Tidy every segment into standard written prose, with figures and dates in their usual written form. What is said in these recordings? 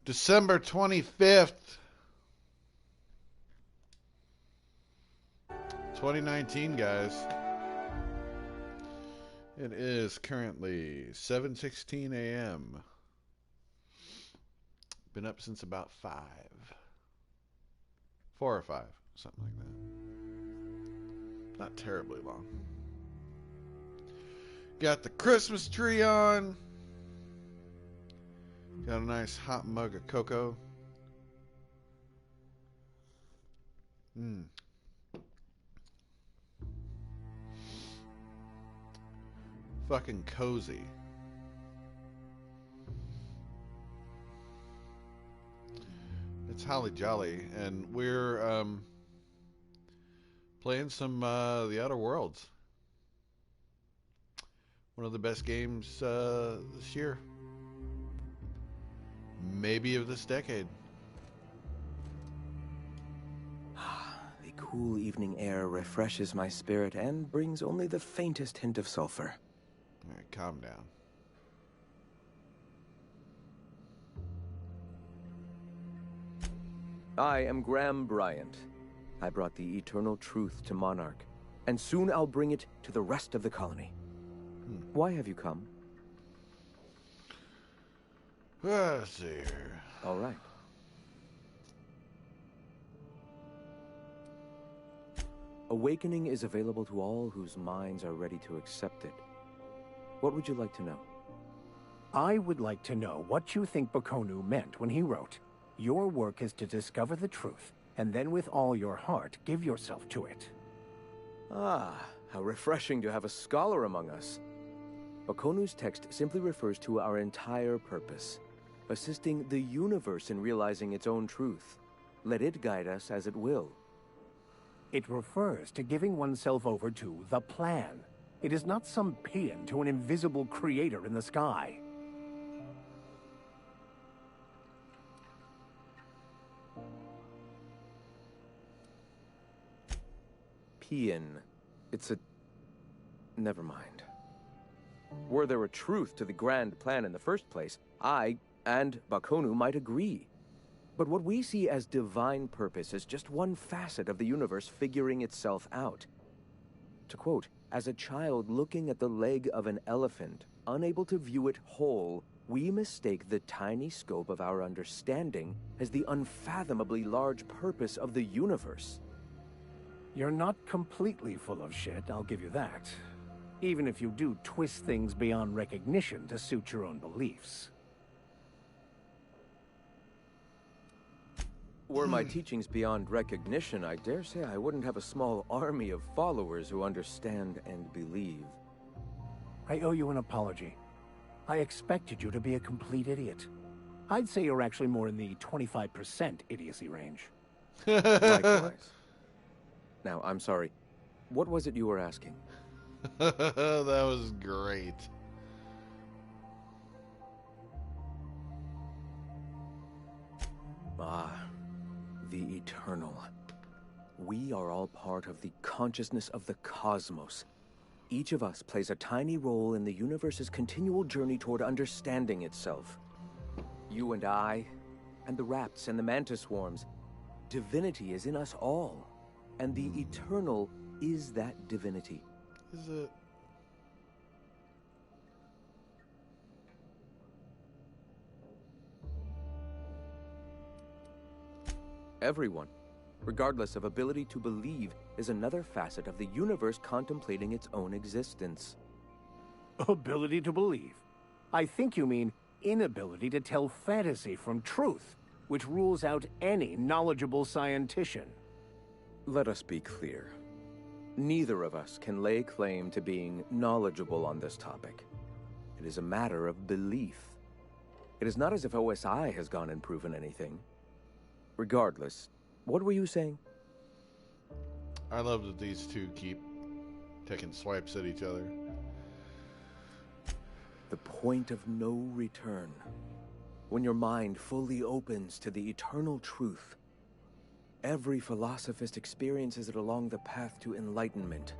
December 25th, 2019, guys. It is currently 7:16 a.m. Been up since about 5. 4 or 5, something like that. Not terribly long. Got the Christmas tree on. Got a nice hot mug of cocoa. Fucking cozy. It's holly jolly, and we're playing some The Outer Worlds. One of the best games this year. Maybe of this decade. The cool evening air refreshes my spirit and brings only the faintest hint of sulfur. All right, calm down. I am Graham Bryant. I brought the eternal truth to Monarch, and soon I'll bring it to the rest of the colony. Why have you come? Let's see here. All right. Awakening is available to all whose minds are ready to accept it. What would you like to know? I would like to know what you think Bakonu meant when he wrote, "Your work is to discover the truth, and then with all your heart give yourself to it." Ah, how refreshing to have a scholar among us. Bakonu's text simply refers to our entire purpose, assisting the universe in realizing its own truth. Let it guide us as it will. It refers to giving oneself over to the plan. It is not some paean to an invisible creator in the sky. Paean. It's a... Never mind. Were there a truth to the grand plan in the first place, I and Bakonu might agree. But what we see as divine purpose is just one facet of the universe figuring itself out. To quote, "As a child looking at the leg of an elephant, unable to view it whole, we mistake the tiny scope of our understanding as the unfathomably large purpose of the universe." You're not completely full of shit, I'll give you that. Even if you do twist things beyond recognition to suit your own beliefs. Were my teachings beyond recognition, I dare say I wouldn't have a small army of followers who understand and believe. I owe you an apology. I expected you to be a complete idiot. I'd say you're actually more in the 25% idiocy range. Likewise. Now, I'm sorry. What was it you were asking? That was great. Ah, the eternal. We are all part of the consciousness of the cosmos. Each of us plays a tiny role in the universe's continual journey toward understanding itself. You and I, and the rats and the mantis swarms. Divinity is in us all, and the eternal is that divinity. Is it? Everyone, regardless of ability to believe, is another facet of the universe contemplating its own existence. Ability to believe. I think you mean inability to tell fantasy from truth, which rules out any knowledgeable scientician. Let us be clear. Neither of us can lay claim to being knowledgeable on this topic. It is a matter of belief. It is not as if OSI has gone and proven anything. Regardless, what were you saying? I love that these two keep taking swipes at each other. The point of no return. When your mind fully opens to the eternal truth. Every philosophist experiences it along the path to enlightenment.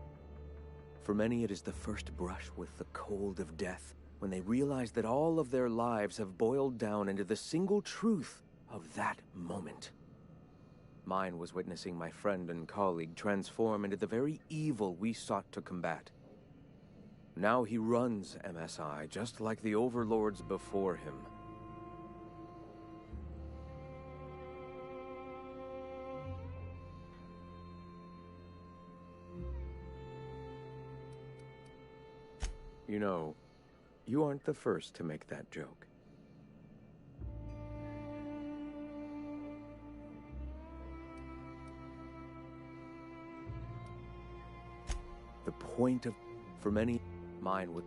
For many, it is the first brush with the cold of death, when they realize that all of their lives have boiled down into the single truth of that moment. Mine was witnessing my friend and colleague transform into the very evil we sought to combat. Now he runs MSI just like the overlords before him. You know, you aren't the first to make that joke. The point of... for many, mine would...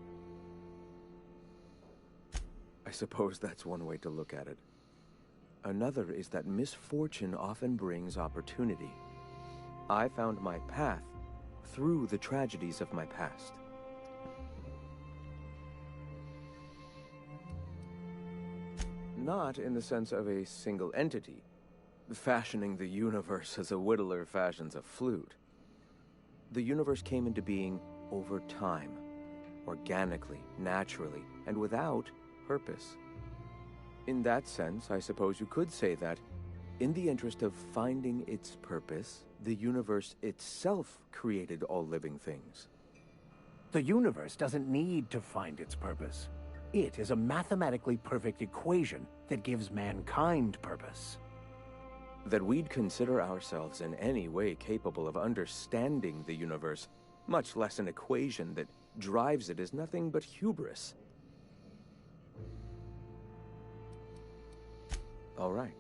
I suppose that's one way to look at it. Another is that misfortune often brings opportunity. I found my path through the tragedies of my past. Not in the sense of a single entity, fashioning the universe as a whittler fashions a flute. The universe came into being over time, organically, naturally, and without purpose. In that sense, I suppose you could say that, in the interest of finding its purpose, the universe itself created all living things. The universe doesn't need to find its purpose. It is a mathematically perfect equation that gives mankind purpose. That we'd consider ourselves in any way capable of understanding the universe, much less an equation that drives it, is nothing but hubris. All right.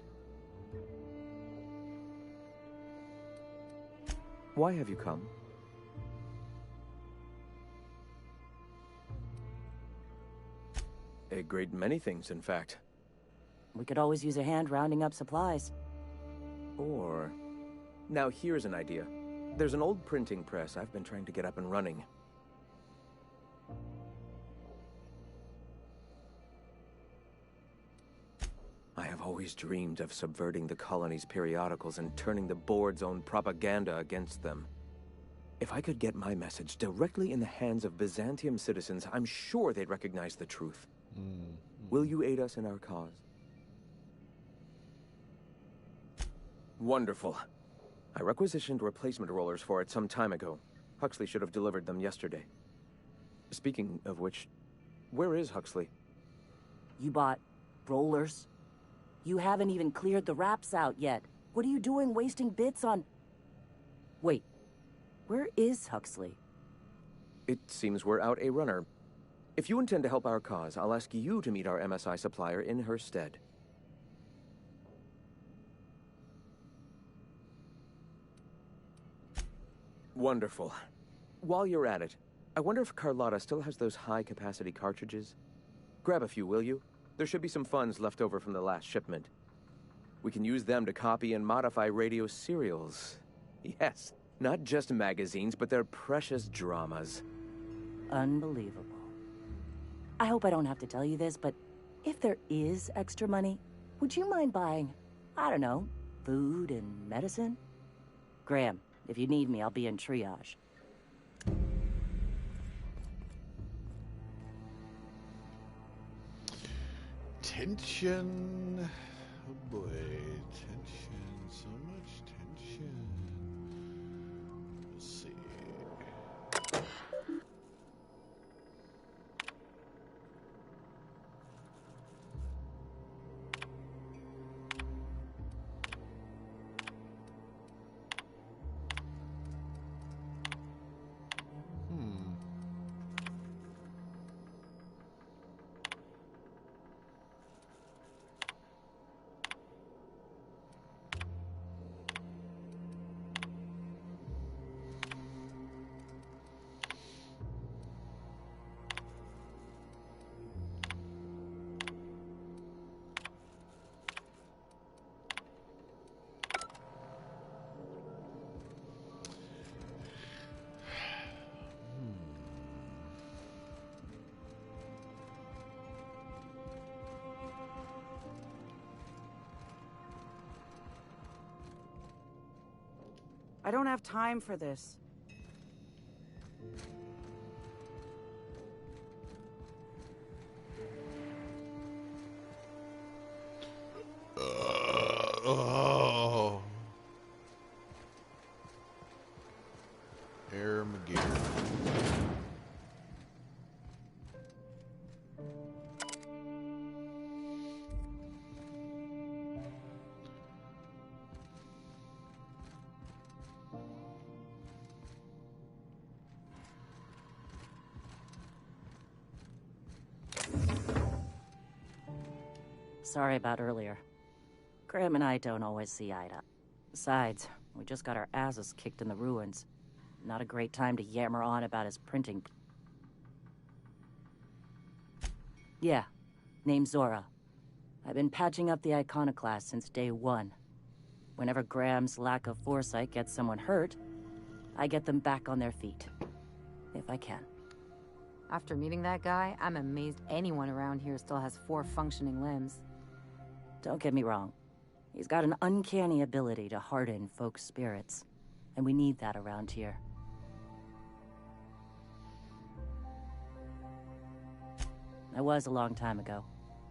Why have you come? A great many things, in fact. We could always use a hand rounding up supplies. Or... Now here's an idea. There's an old printing press I've been trying to get up and running. I have always dreamed of subverting the colony's periodicals and turning the board's own propaganda against them. If I could get my message directly in the hands of Byzantium citizens, I'm sure they'd recognize the truth. Will you aid us in our cause? Wonderful. I requisitioned replacement rollers for it some time ago. Huxley should have delivered them yesterday. Speaking of which, where is Huxley? You bought rollers? You haven't even cleared the wraps out yet. What are you doing wasting bits on... Wait, where is Huxley? It seems we're out a runner. If you intend to help our cause, I'll ask you to meet our MSI supplier in her stead. Wonderful. While you're at it, I wonder if Carlotta still has those high-capacity cartridges? Grab a few, will you? There should be some funds left over from the last shipment. We can use them to copy and modify radio serials. Yes, not just magazines, but their precious dramas. Unbelievable. I hope I don't have to tell you this, but if there is extra money, would you mind buying, I don't know, food and medicine? Graham, if you need me, I'll be in triage. Tension. Oh boy, tension. So much tension. Let's see. I don't have time for this. Sorry about earlier. Graham and I don't always see eye to eye. Besides, we just got our asses kicked in the ruins. Not a great time to yammer on about his printing. Yeah, name's Zora. I've been patching up the iconoclast since day one. Whenever Graham's lack of foresight gets someone hurt, I get them back on their feet. If I can. After meeting that guy, I'm amazed anyone around here still has 4 functioning limbs. Don't get me wrong. He's got an uncanny ability to harden folks' spirits. And we need that around here. I was a long time ago,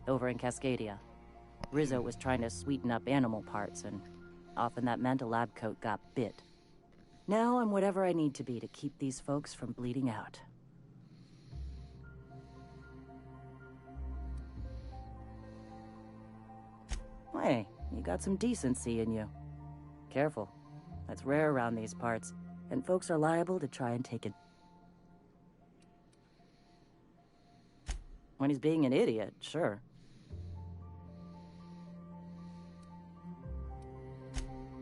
over in Cascadia. Rizzo was trying to sweeten up animal parts, and often that meant a lab coat got bit. Now I'm whatever I need to be to keep these folks from bleeding out. Hey, you got some decency in you. Careful. That's rare around these parts, and folks are liable to try and take it. When he's being an idiot, sure.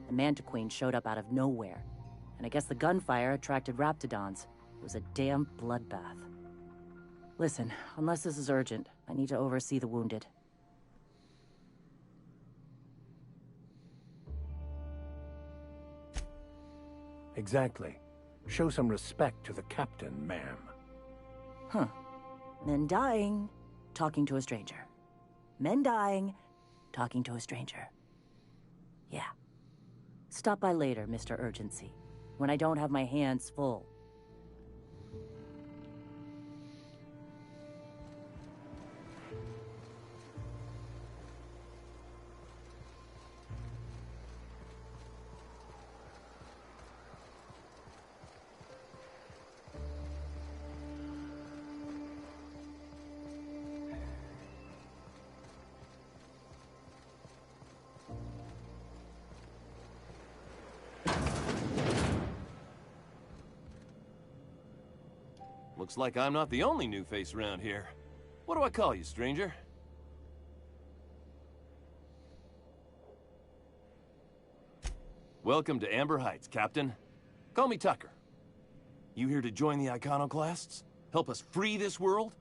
The Mantiqueen showed up out of nowhere, and I guess the gunfire attracted Raptidons. It was a damn bloodbath. Listen, unless this is urgent, I need to oversee the wounded. Exactly. Show some respect to the captain, ma'am. Huh. Men dying, talking to a stranger. Men dying, talking to a stranger. Yeah. Stop by later, Mr. Urgency, when I don't have my hands full. Looks like I'm not the only new face around here. What do I call you, stranger? Welcome to Amber Heights, Captain. Call me Tucker. You here to join the Iconoclasts? Help us free this world?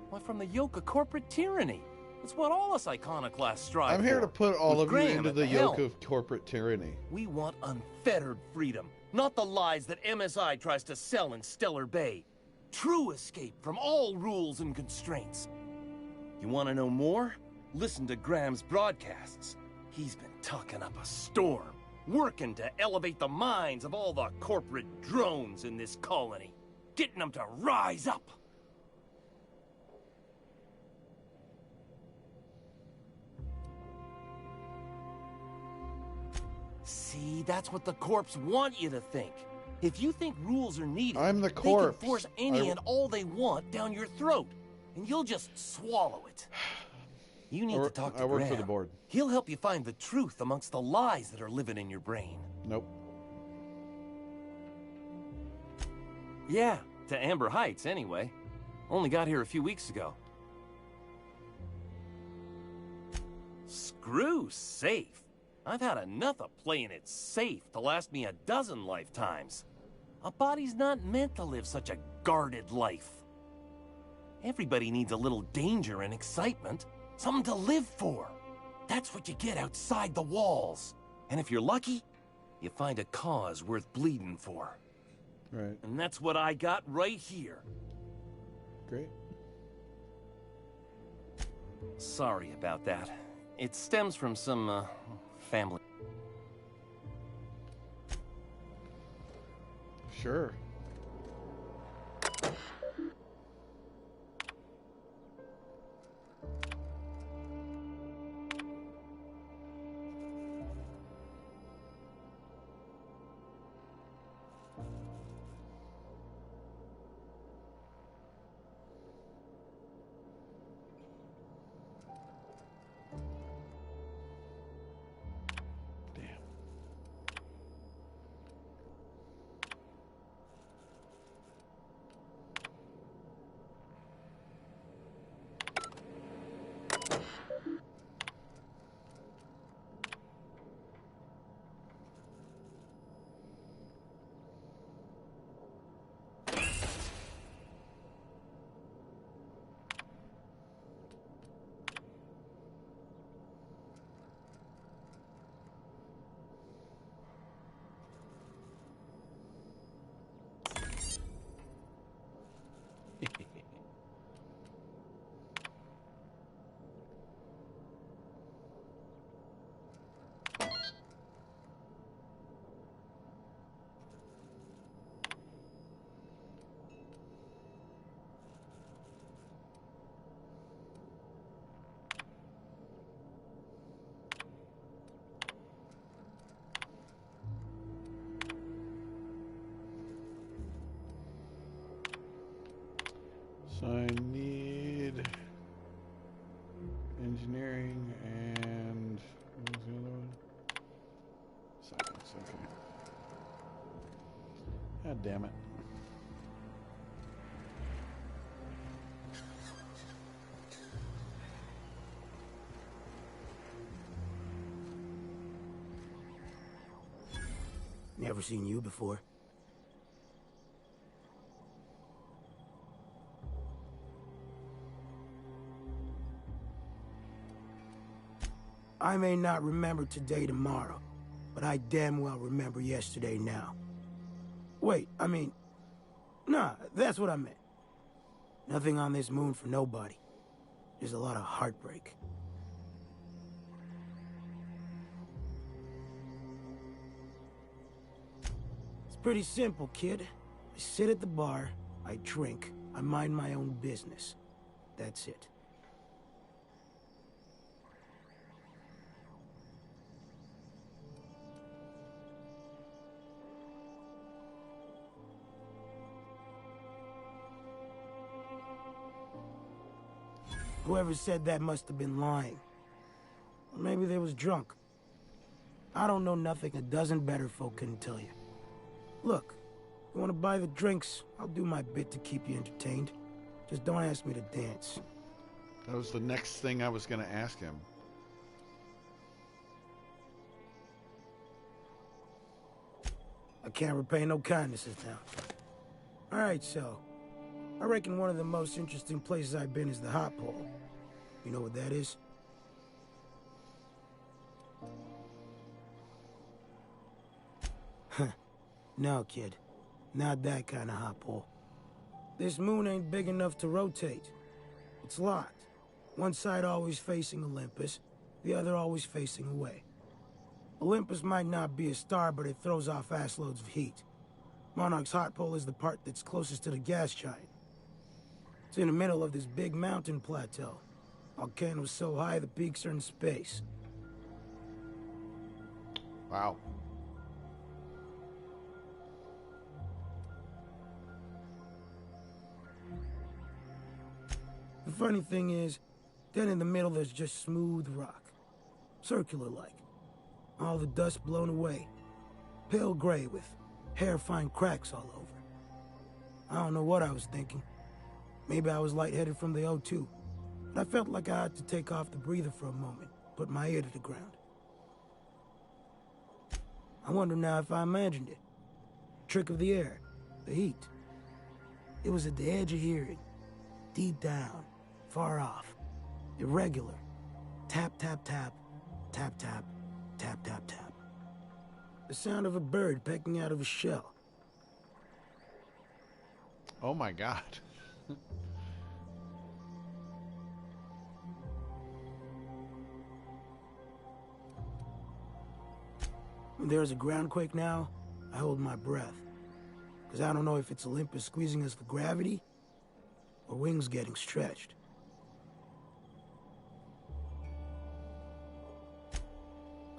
Why, from the yoke of corporate tyranny. It's what all us Iconoclasts strive for. I'm here to put all With of you Graham into at the yoke helm. of corporate tyranny. We want unfettered freedom, not the lies that MSI tries to sell in Stellar Bay. True escape from all rules and constraints. You want to know more? Listen to Graham's broadcasts. He's been talking up a storm, working to elevate the minds of all the corporate drones in this colony, getting them to rise up. See, that's what the Corps want you to think. If you think rules are needed, I'm the they corpse. can force any and all they want down your throat, and you'll just swallow it. You need to talk to I work Graham. for the board. He'll help you find the truth amongst the lies that are living in your brain. Nope. Yeah, to Amber Heights anyway. Only got here a few weeks ago. Screw safe. I've had enough of playing it safe to last me a dozen lifetimes. A body's not meant to live such a guarded life. Everybody needs a little danger and excitement. Something to live for. That's what you get outside the walls. And if you're lucky, you find a cause worth bleeding for. Right. And that's what I got right here. Great. Sorry about that. It stems from some, family. Sure. So I need engineering and what was the other one? Science, okay. God damn it. Never seen you before. I may not remember today tomorrow, but I damn well remember yesterday now. Wait, I mean... Nah, that's what I meant. Nothing on this moon for nobody. There's a lot of heartbreak. It's pretty simple, kid. I sit at the bar, I drink, I mind my own business. That's it. Whoever said that must have been lying. Or maybe they was drunk. I don't know nothing a dozen better folk couldn't tell you. Look, you want to buy the drinks, I'll do my bit to keep you entertained. Just don't ask me to dance. That was the next thing I was going to ask him. I can't repay no kindnesses now. Alright, so... I reckon one of the most interesting places I've been is the Hot Pole. You know what that is? No, kid. Not that kind of hot pole. This moon ain't big enough to rotate. It's locked. One side always facing Olympus, the other always facing away. Olympus might not be a star, but it throws off assloads of heat. Monarch's hot pole is the part that's closest to the gas giant. It's in the middle of this big mountain plateau. Volcanoes so high the peaks are in space. Wow. The funny thing is, then in the middle there's just smooth rock. Circular-like. All the dust blown away. Pale gray with hair-fine cracks all over. I don't know what I was thinking. Maybe I was lightheaded from the O2. But I felt like I had to take off the breather for a moment, put my ear to the ground. I wonder now if I imagined it. Trick of the air, the heat. It was at the edge of hearing, deep down, far off, irregular. Tap, tap, tap, tap, tap, tap, tap, tap. The sound of a bird pecking out of a shell. Oh my god. When there's a groundquake now, I hold my breath. Because I don't know if it's Olympus squeezing us for gravity, or wings getting stretched.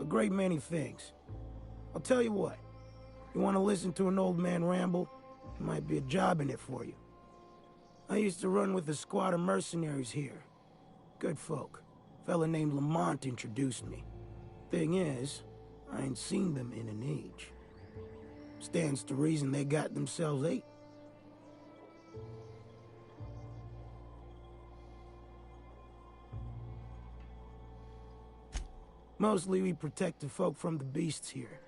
A great many things. I'll tell you what. You want to listen to an old man ramble? There might be a job in it for you. I used to run with a squad of mercenaries here. Good folk. A fella named Lamont introduced me. Thing is, I ain't seen them in an age. Stands to reason they got themselves ate. Mostly we protect the folk from the beasts here.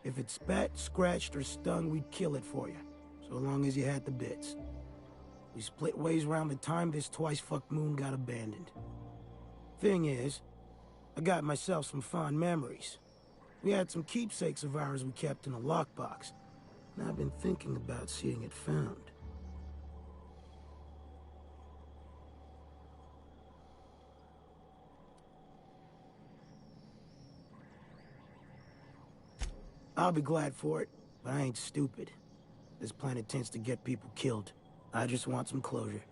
If it spat, scratched, or stung, we'd kill it for you. So long as you had the bits. We split ways around the time this twice-fucked moon got abandoned. Thing is, I got myself some fond memories. We had some keepsakes of ours we kept in a lockbox, and I've been thinking about seeing it found. I'll be glad for it, but I ain't stupid. This planet tends to get people killed. I just want some closure.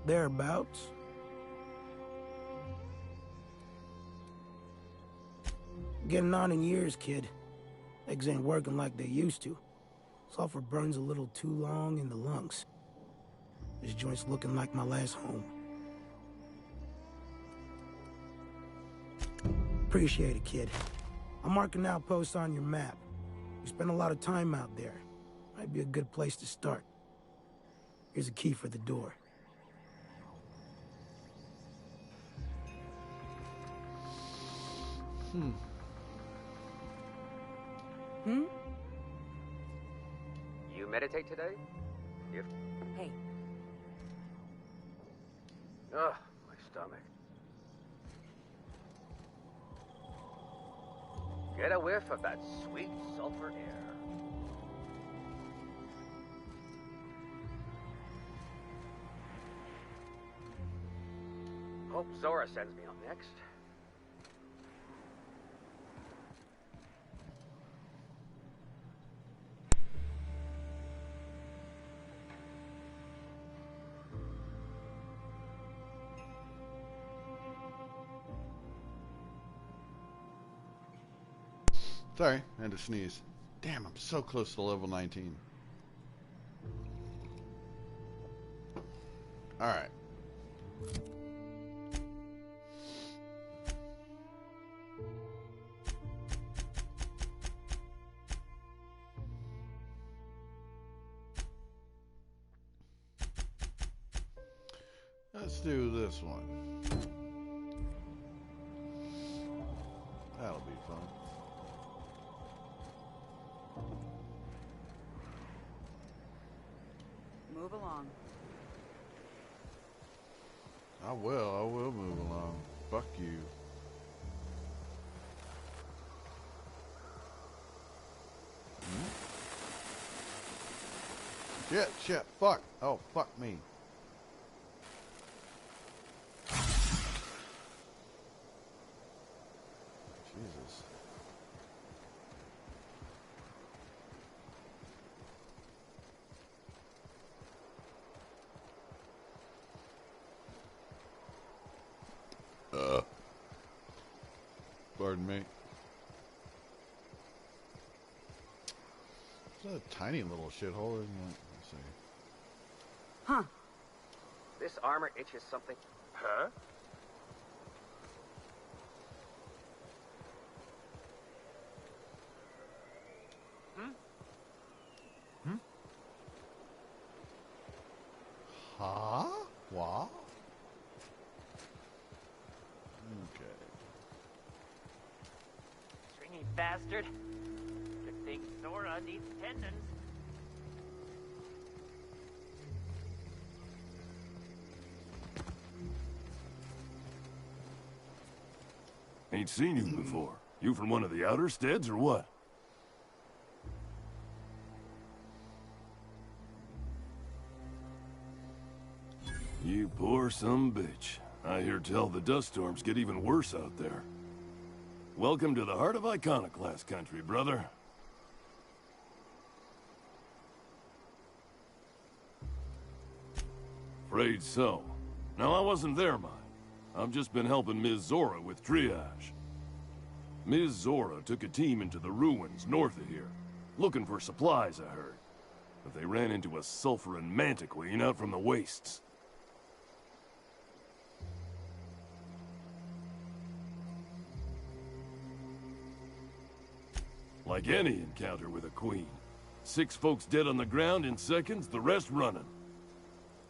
Thereabouts. Getting on in years, kid. Eggs ain't working like they used to. Sulfur burns a little too long in the lungs. This joint's looking like my last home. Appreciate it, kid. I'm marking outposts on your map. You spend a lot of time out there. Might be a good place to start. Here's a key for the door. You meditate today? Hey, Ugh, my stomach. Get a whiff of that sweet sulfur air. Hope Zora sends me on next. Sorry, I had to sneeze. Damn, I'm so close to level 19. Alright. Let's do this one. That'll be fun. Move along. I will move along. Fuck you. Shit, fuck. Oh, fuck me. Jesus. Pardon me. It's a tiny little shithole, isn't it? Let's see. Huh. This armor itches something. Huh? Huh? What? Okay. Stringy bastard. Good thing Zora needs tendons. Ain't seen you before. You from one of the outer steads or what? You poor some bitch. I hear tell the dust storms get even worse out there. Welcome to the heart of Iconoclast country, brother. Afraid so. No, I wasn't there, mind. I've just been helping Ms. Zora with triage. Ms. Zora took a team into the ruins north of here, looking for supplies, I heard. But they ran into a sulfurin mantiqueen out from the wastes. Like any encounter with a queen. 6 folks dead on the ground in seconds, the rest running.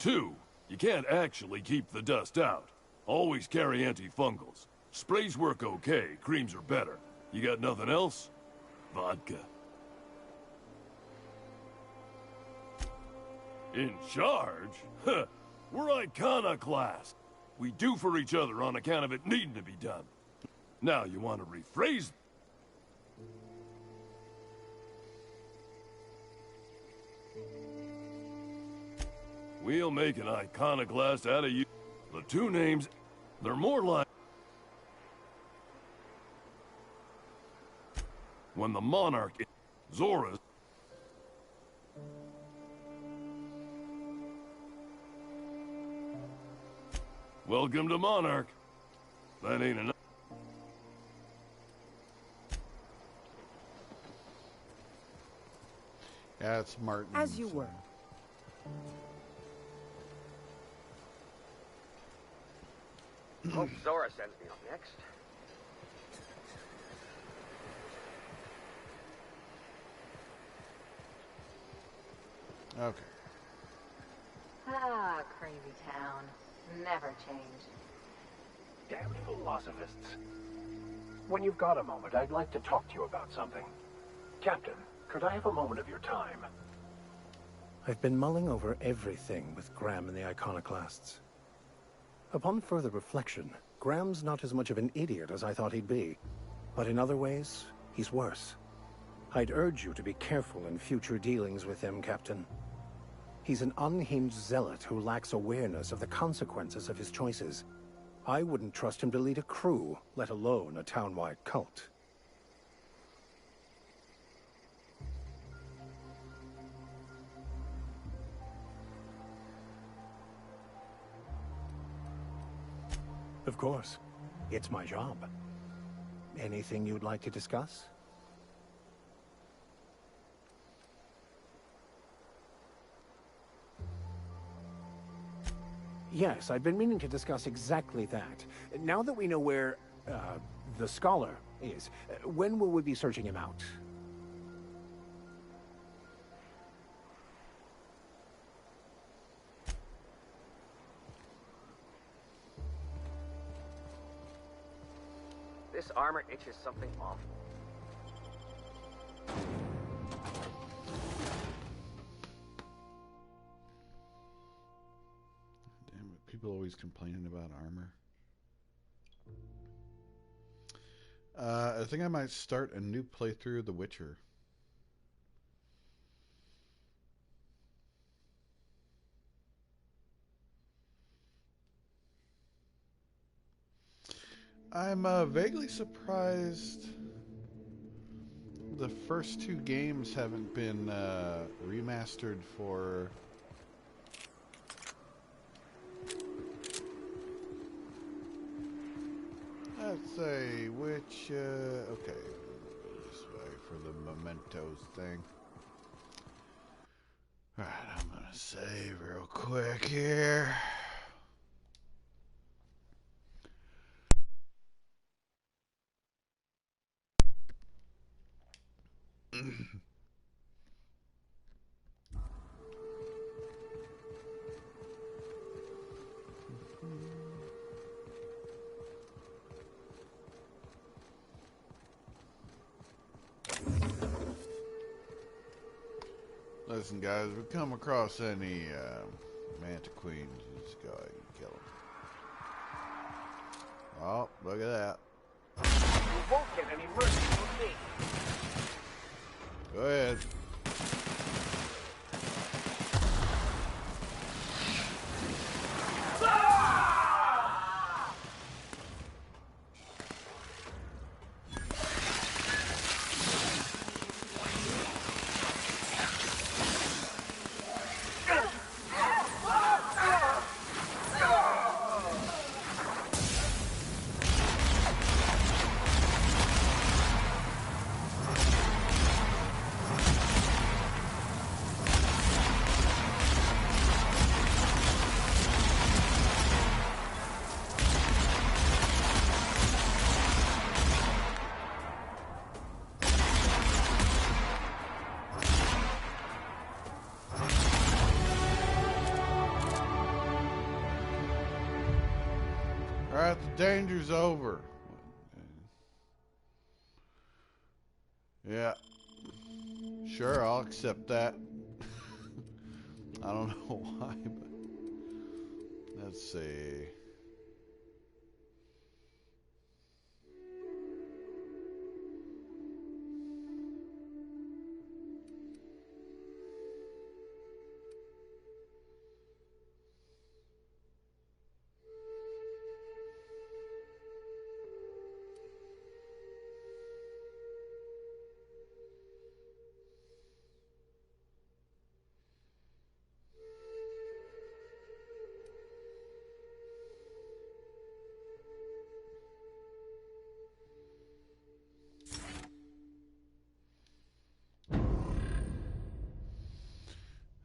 2, you can't actually keep the dust out. Always carry antifungals. Sprays work okay, creams are better. You got nothing else? Vodka. In charge? Huh. We're Iconoclast. We do for each other on account of it needing to be done. Now you want to rephrase... We'll make an Iconoclast out of you. The 2 names, they're more like... When the Monarch... Zora... Welcome to Monarch. That ain't enough. Yeah, it's Martin. As you were. Hope Zora sends me up next. Okay. Ah, crazy town. Never change. Damn philosophists. When you've got a moment, I'd like to talk to you about something. Captain, could I have a moment of your time? I've been mulling over everything with Graham and the Iconoclasts. Upon further reflection, Graham's not as much of an idiot as I thought he'd be. But in other ways, he's worse. I'd urge you to be careful in future dealings with him, Captain. He's an unhinged zealot who lacks awareness of the consequences of his choices. I wouldn't trust him to lead a crew, let alone a town-wide cult. Of course. It's my job. Anything you'd like to discuss? Yes, I've been meaning to discuss exactly that. Now that we know where, the Scholar is, when will we be searching him out? This armor itches something awful. Damn it, people always complaining about armor. I think I might start a new playthrough of The Witcher. I'm vaguely surprised the first two games haven't been remastered for... Let's say which... okay, this way for the mementos thing. Alright, I'm gonna save real quick here. Listen, guys, if we come across any Manta Queens, just go ahead and kill them. Oh, look at that. You won't get any mercy from me. Go ahead. Alright, the danger's over. Yeah. Sure, I'll accept that. I don't know why, but... Let's see...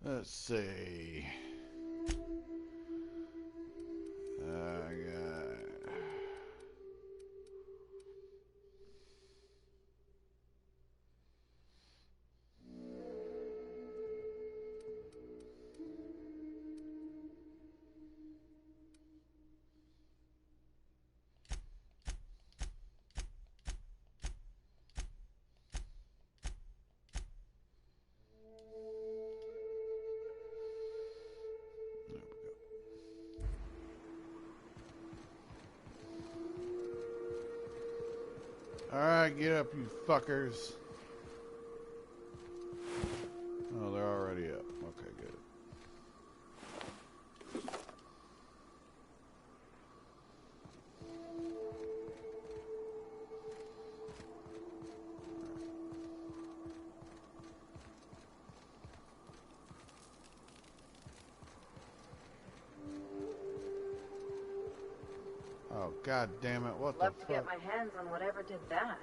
Let's see. Alright, get up, you fuckers. Oh, they're already up. Okay, good. Oh, god damn it, what the fuck? Love to get my hands on whatever did that.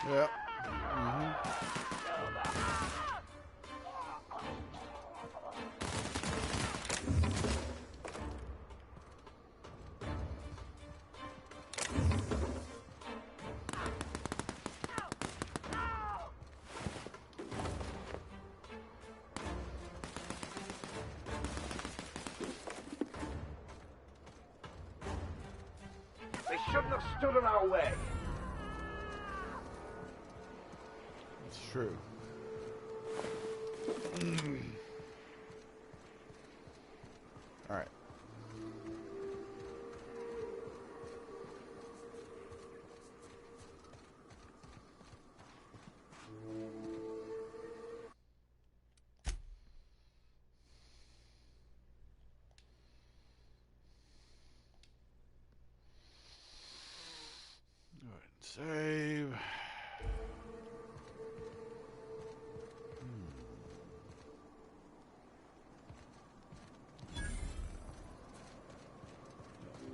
Yep. They shouldn't have stood in our way. It's true. All right. Go ahead and save.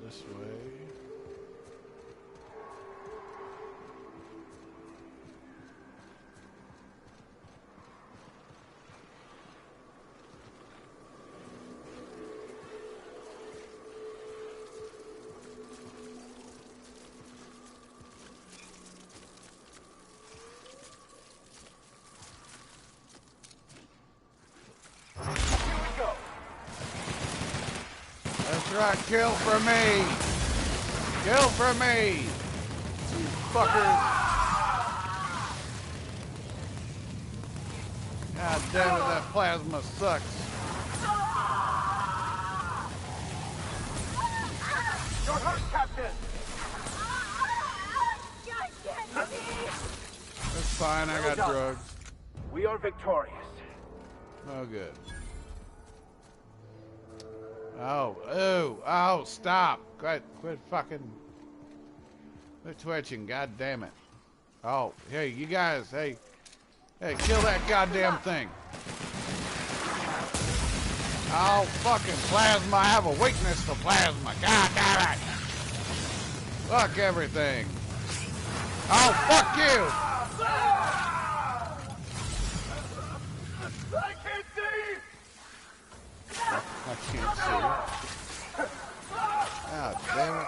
This way. That's right, kill for me! Kill for me! You fuckers! God damn it, that plasma sucks. You're hurt, Captain! Let's fine. I got drugs. We are victorious. Oh, good. Oh, stop. Quit fucking... Quit twitching, god damn it. Oh, hey, you guys, hey, kill that goddamn thing. Oh, fucking plasma. I have a weakness for plasma. God damn it. Fuck everything. Oh, fuck you. I can't see! I can't see. God damn it.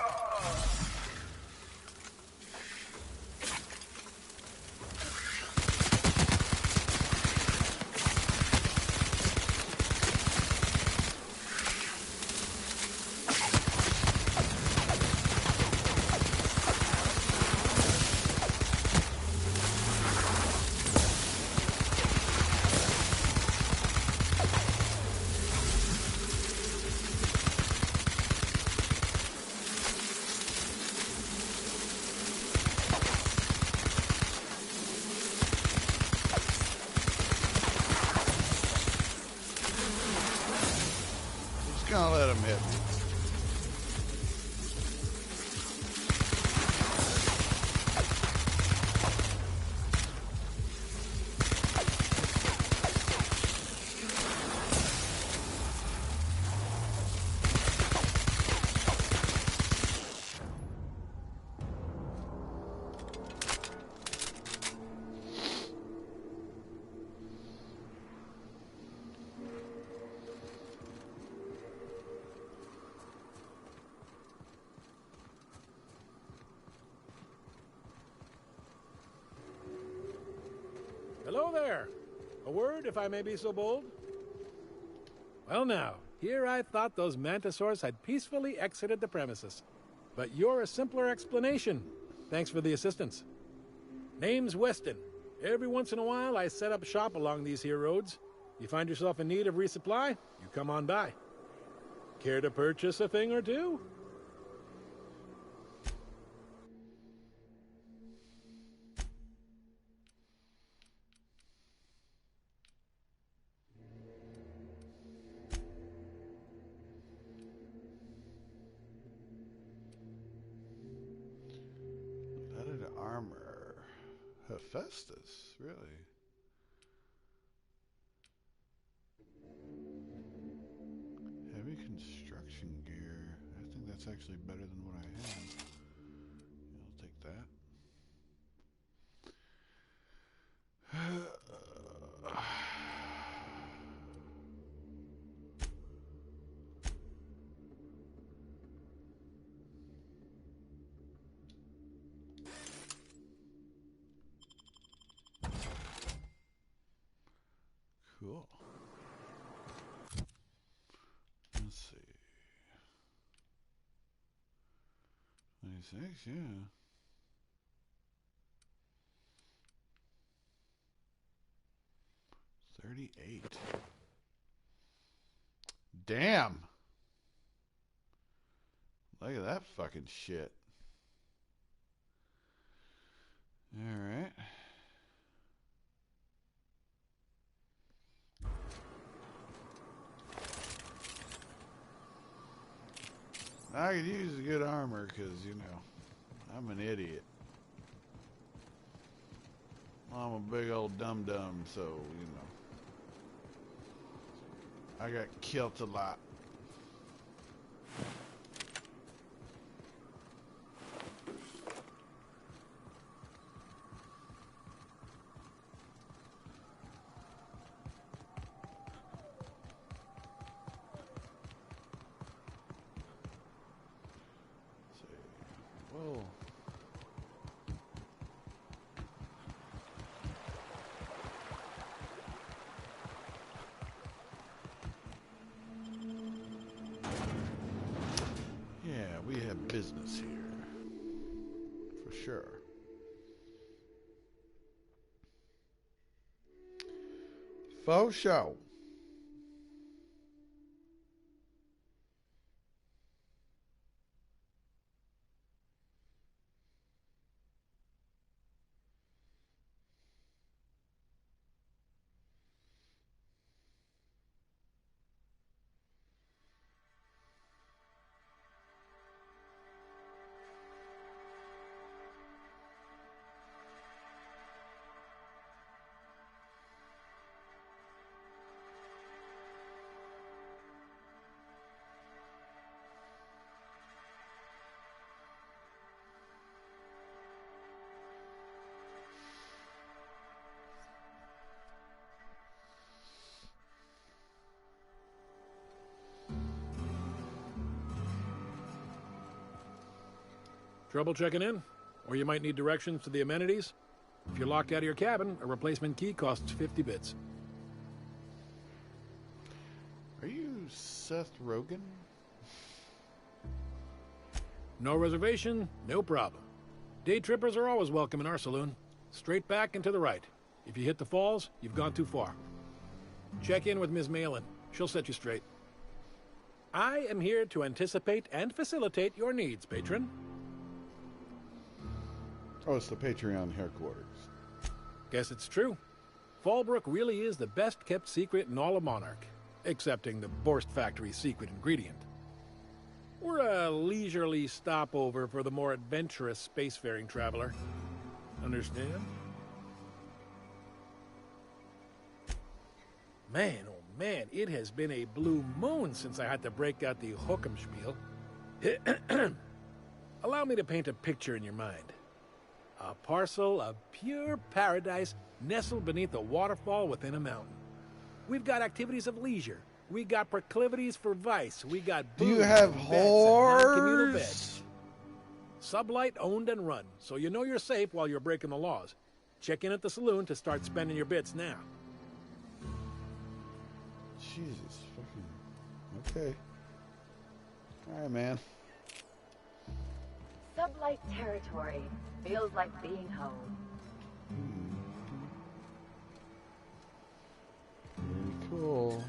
Gonna let him hit me. Hello there. A word, if I may be so bold? Well now, here I thought those Mantisaurs had peacefully exited the premises. But you're a simpler explanation. Thanks for the assistance. Name's Weston. Every once in a while I set up shop along these here roads. You find yourself in need of resupply, you come on by. Care to purchase a thing or two? Leaded armor. Hephaestus, really? Heavy construction gear. I think that's actually better than what I had. I'll take that. Cool. Let's see. 26, yeah. $38. Damn. Look at that fucking shit. All right. I could use a good armor because, you know, I'm an idiot. I'm a big old dum-dum, so, you know. I got killed a lot. Whoa. Yeah, we have business here. For sure. Faux show. Trouble checking in? Or you might need directions to the amenities? If you're locked out of your cabin, a replacement key costs 50 bits. Are you Seth Rogen? No reservation, no problem. Day trippers are always welcome in our saloon. Straight back and to the right. If you hit the falls, you've gone too far. Check in with Ms. Malin. She'll set you straight. I am here to anticipate and facilitate your needs, patron. Oh, it's the Patreon headquarters. Guess it's true. Fallbrook really is the best-kept secret in all of Monarch, excepting the Borst Factory's secret ingredient. We're a leisurely stopover for the more adventurous spacefaring traveler. Understand? Man, oh man, it has been a blue moon since I had to break out the hook'em spiel. Allow me to paint a picture in your mind. A parcel of pure paradise nestled beneath a waterfall within a mountain. We've got activities of leisure. We got proclivities for vice. We got Do you booze have and bets and non-communal whores? beds. Sublight owned and run, so you know you're safe while you're breaking the laws. Check in at the saloon to start spending your bits now. Jesus fucking. Okay. Alright, man. Sublight territory. Feels like being home. Very cool.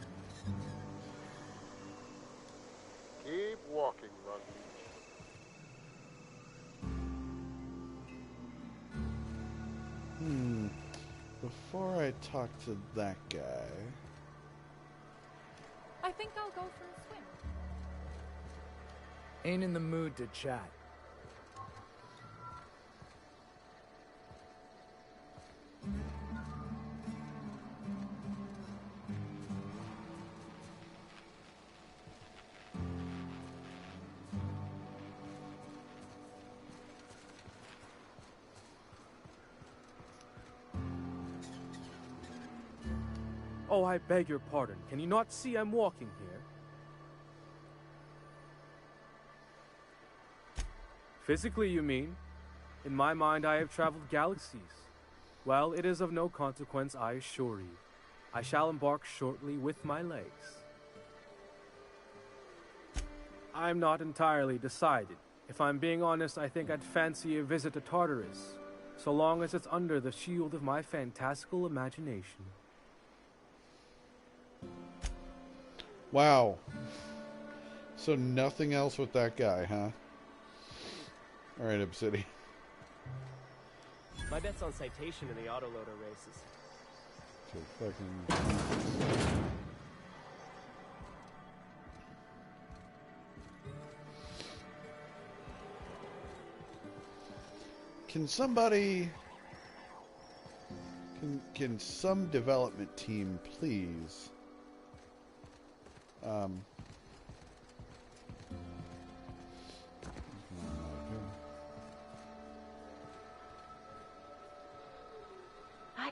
Keep walking, Run. Before I talk to that guy. I think I'll go for a swim. Ain't in the mood to chat. Oh, I beg your pardon. Can you not see I'm walking here? Physically, you mean? In my mind, I have traveled galaxies. Well, it is of no consequence, I assure you. I shall embark shortly with my legs. I'm not entirely decided. If I'm being honest, I think I'd fancy a visit to Tartarus, so long as it's under the shield of my fantastical imagination. Wow. So nothing else with that guy, huh? Alright, Obsidian. My bet's on citation in the autoloader races. So fucking... Can somebody... Can some development team please... I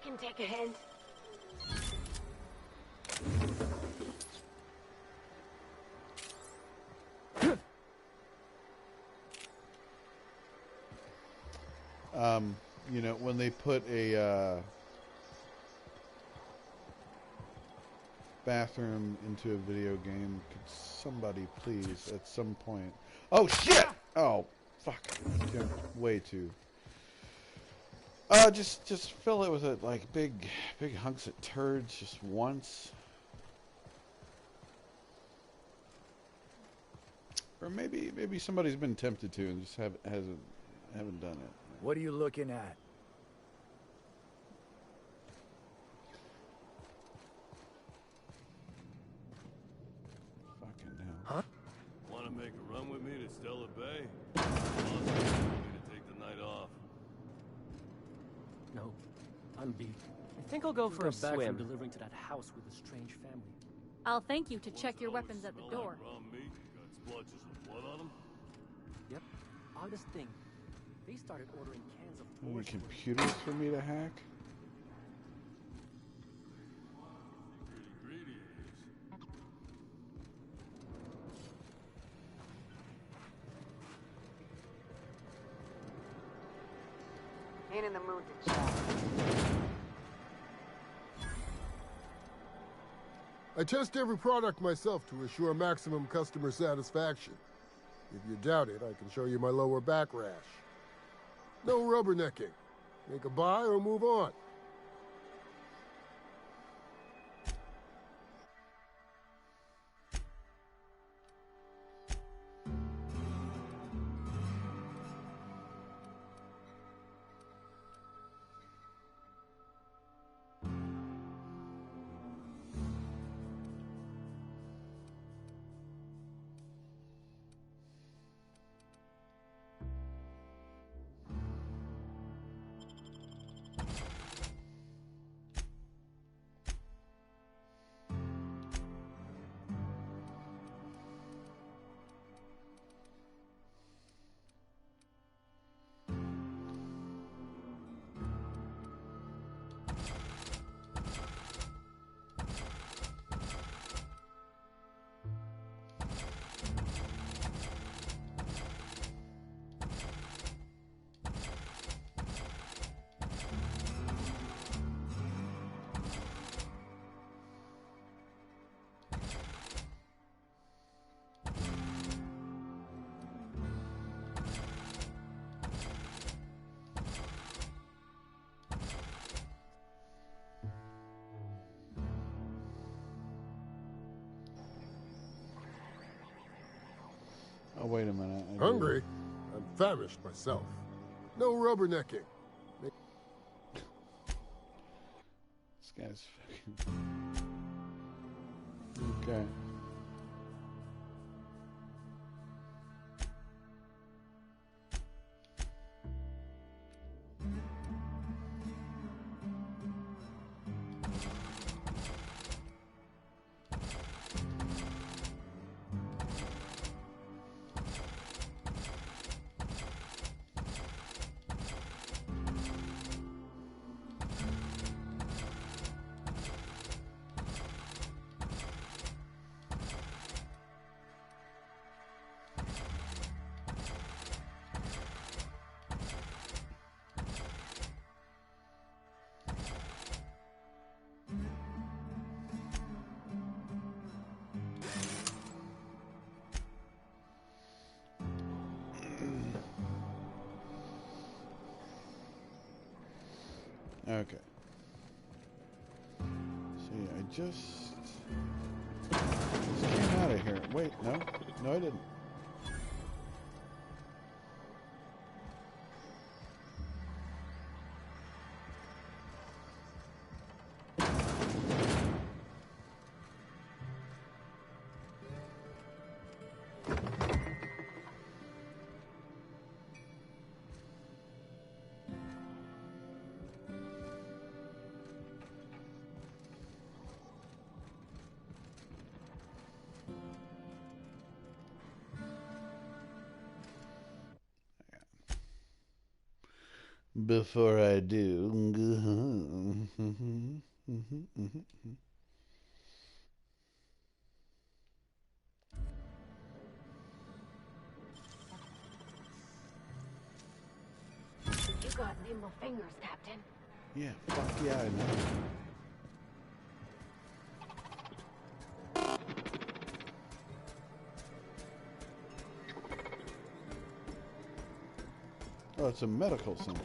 can take a hint. You know, when they put a bathroom into a video game, could somebody please at some point... Oh shit! Oh, fuck. Yeah, way too. Just fill it with it like big hunks of turds just once. Or maybe somebody's been tempted to and just haven't done it. What are you looking at? Fucking hell. Huh? Want to make a run with me to Stellar Bay? Want me to take the night off? No, I'm beat. I think I'll go for a Just got back swim. from delivering to that house with a strange family. I'll thank you to check your weapons at the door. Raw meat, got splotches of blood on them. Yep. Oddest thing. They started ordering cans of Any borscht. computers for me to hack? Ain't in the mood to chat. I test every product myself to assure maximum customer satisfaction. If you doubt it, I can show you my lower back rash. No rubbernecking. Make a buy or move on. Oh, wait a minute. Hungry? I'm famished myself. No rubbernecking. This guy's fucking... Okay. Okay. See, I just came out of here. Wait, no, I didn't. Before I do. You got nimble fingers, Captain. Yeah, fuck yeah, I know. Oh, it's a medical center.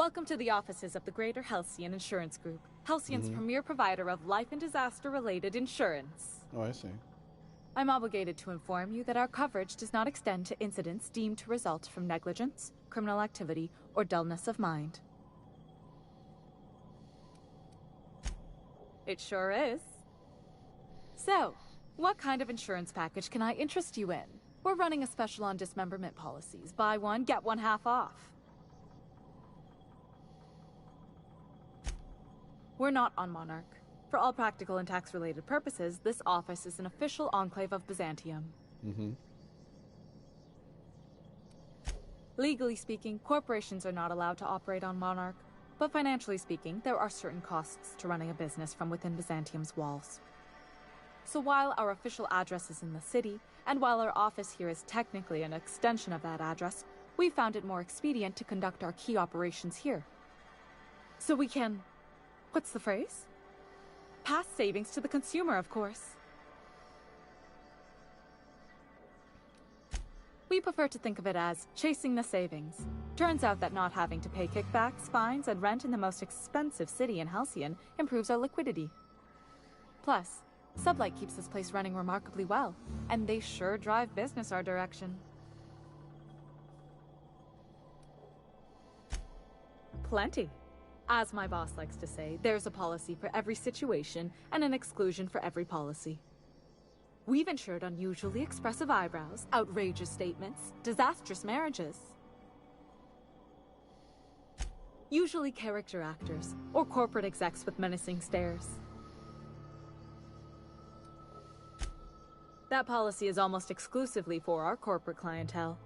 Welcome to the offices of the Greater Halcyon Insurance Group, Halcyon's premier provider of life and disaster-related insurance. Oh, I see. I'm obligated to inform you that our coverage does not extend to incidents deemed to result from negligence, criminal activity, or dullness of mind. It sure is. So, what kind of insurance package can I interest you in? We're running a special on dismemberment policies. Buy one, get one half off. We're not on Monarch. For all practical and tax-related purposes, this office is an official enclave of Byzantium. Legally speaking, corporations are not allowed to operate on Monarch, but financially speaking, there are certain costs to running a business from within Byzantium's walls. So while our official address is in the city, and while our office here is technically an extension of that address, we found it more expedient to conduct our key operations here. So we can... what's the phrase? Pass savings to the consumer, of course. We prefer to think of it as chasing the savings. Turns out that not having to pay kickbacks, fines, and rent in the most expensive city in Halcyon improves our liquidity. Plus, Sublight keeps this place running remarkably well, and they sure drive business our direction. Plenty. As my boss likes to say, there's a policy for every situation and an exclusion for every policy. We've insured unusually expressive eyebrows, outrageous statements, disastrous marriages. Usually character actors, or corporate execs with menacing stares. That policy is almost exclusively for our corporate clientele.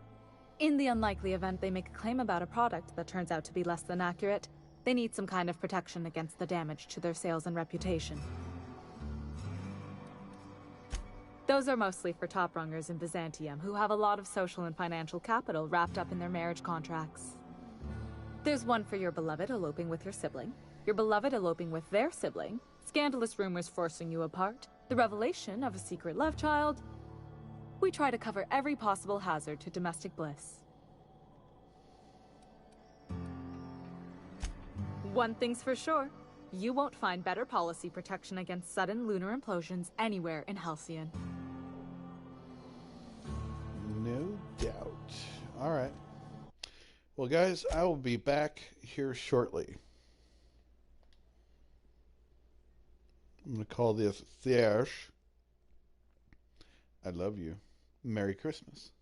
In the unlikely event they make a claim about a product that turns out to be less than accurate, they need some kind of protection against the damage to their sales and reputation. Those are mostly for top-rungers in Byzantium who have a lot of social and financial capital wrapped up in their marriage contracts. There's one for your beloved eloping with your sibling, your beloved eloping with their sibling, scandalous rumors forcing you apart, the revelation of a secret love child. We try to cover every possible hazard to domestic bliss. One thing's for sure, you won't find better policy protection against sudden lunar implosions anywhere in Halcyon. No doubt. All right. Well, guys, I will be back here shortly. I'm going to call this Thiersch. I love you. Merry Christmas.